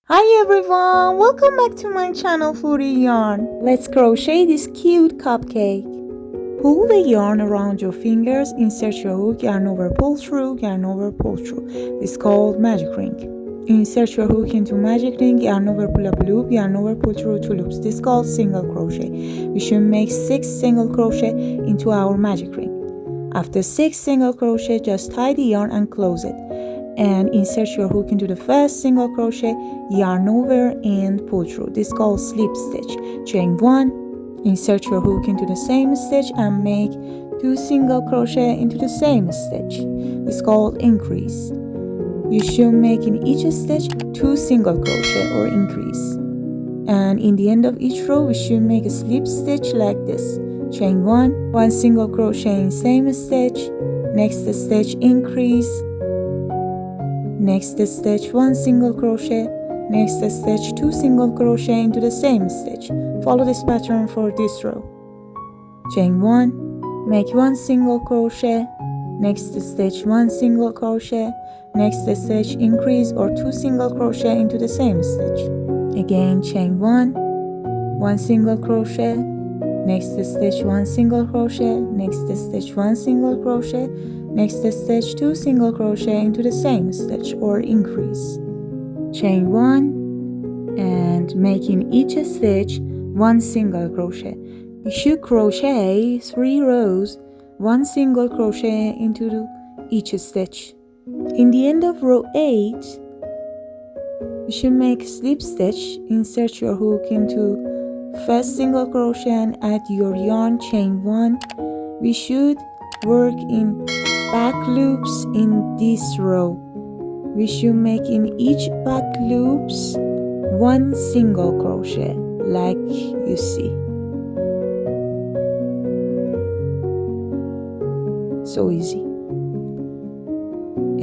Hi everyone, welcome back to my channel Foodie Yarn. Let's crochet this cute cupcake. Pull the yarn around your fingers, insert your hook, yarn over, pull through, yarn over, pull through. This is called magic ring. Insert your hook into magic ring, yarn over, pull up a loop, yarn over, pull through 2 loops. This is called single crochet. We should make 6 single crochet into our magic ring. After 6 single crochet, just tie the yarn and close it. And insert your hook into the first single crochet, yarn over and pull through. This is called slip stitch. Chain 1, insert your hook into the same stitch and make 2 single crochet into the same stitch. This is called increase. You should make in each stitch 2 single crochet or increase. And in the end of each row, we should make a slip stitch like this. Chain 1 single crochet in same stitch, next stitch increase, next stitch 1 single crochet, next stitch 2 single crochet into the same stitch. Follow this pattern for this row. Chain 1, make 1 single crochet, next stitch 1 single crochet, next stitch increase or 2 single crochet into the same stitch. Again, chain 1 single crochet, next stitch 1 single crochet, next stitch 1 single crochet, next stitch 2 single crochet into the same stitch or increase. Chain 1 and make in each stitch 1 single crochet. You should crochet 3 rows, 1 single crochet into each stitch. In the end of row 8, you should make slip stitch. Insert your hook into first single crochet and add your yarn. Chain 1. We should work in back loops in this row. We should make in each back loops 1 single crochet like you see. So easy.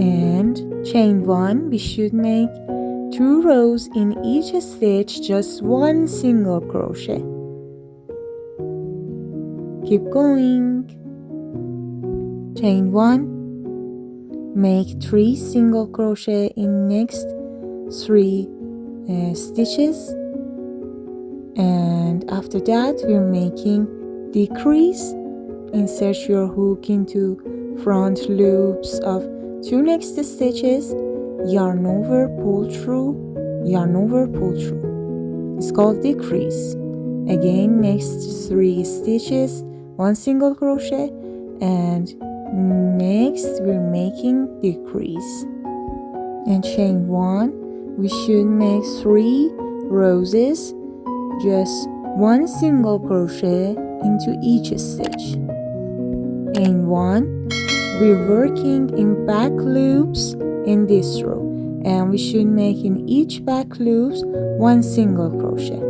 And chain 1, we should make 2 rows in each stitch, just 1 single crochet. Keep going. Chain 1, make 3 single crochet in next 3 stitches, and after that we're making decrease. Insert your hook into front loops of 2 next stitches, yarn over, pull through, yarn over, pull through. It's called decrease. Again, next 3 stitches, 1 single crochet, and next we're making decrease. And chain 1, we should make 3 roses, just 1 single crochet into each stitch. Chain 1, we're working in back loops in this row, and we should make in each back loops 1 single crochet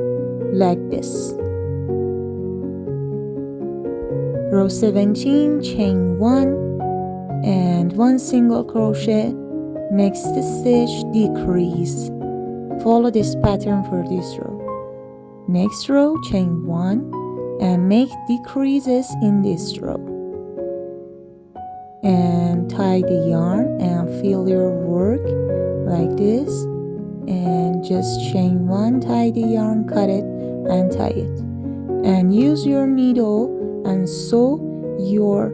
like this. Row 17, chain 1 and 1 single crochet, next stitch decrease. Follow this pattern for this row. Next row, chain 1 and make decreases in this row. And tie the yarn and fill your work like this, and just chain 1, tie the yarn, cut it and tie it, and use your needle and sew your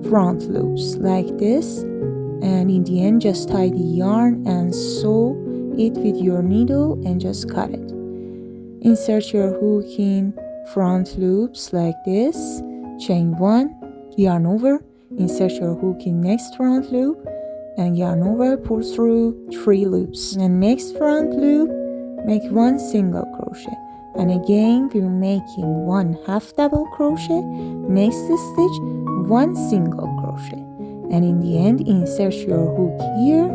front loops like this, and in the end just tie the yarn and sew it with your needle and just cut it. Insert your hook in front loops like this, chain 1, yarn over, insert your hook in next front loop and yarn over, pull through 3 loops, and next front loop make 1 single crochet, and again we're making 1 half double crochet, next stitch 1 single crochet, and in the end insert your hook here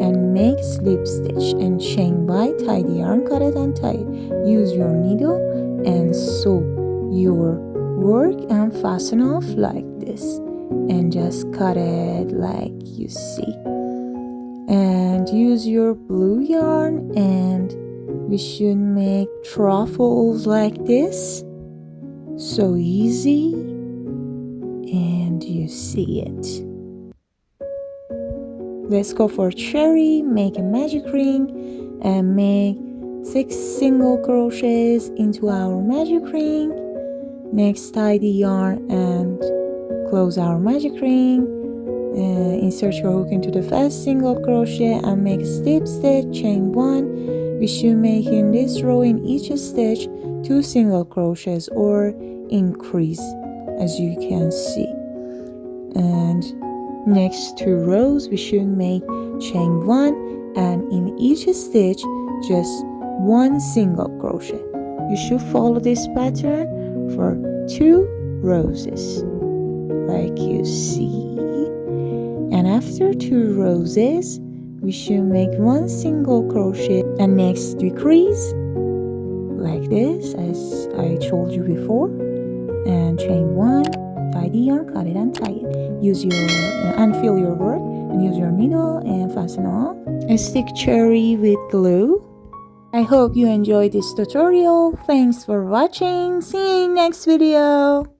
and make slip stitch and chain by, tie the yarn, cut it and tie it. Use your needle and sew your work and fasten off like this, and just cut it like you see. And use your blue yarn, and we should make truffles like this. So easy, and you see it. Let's go for cherry. Make a magic ring and make 6 single crochets into our magic ring. Next, tie the yarn and close our magic ring. Insert your hook into the first single crochet and make a slip stitch, chain 1. We should make in this row in each stitch 2 single crochets or increase, as you can see. And next 2 rows we should make chain 1, and in each stitch just 1 single crochet. You should follow this pattern for 2 roses like you see. And after 2 roses we should make 1 single crochet and next decrease like this, as I told you before, and chain 1, tie the yarn, cut it and tie it. Use your unfill your work and use your needle and fasten off and stick cherry with glue. I hope you enjoyed this tutorial. Thanks for watching. See you in next video.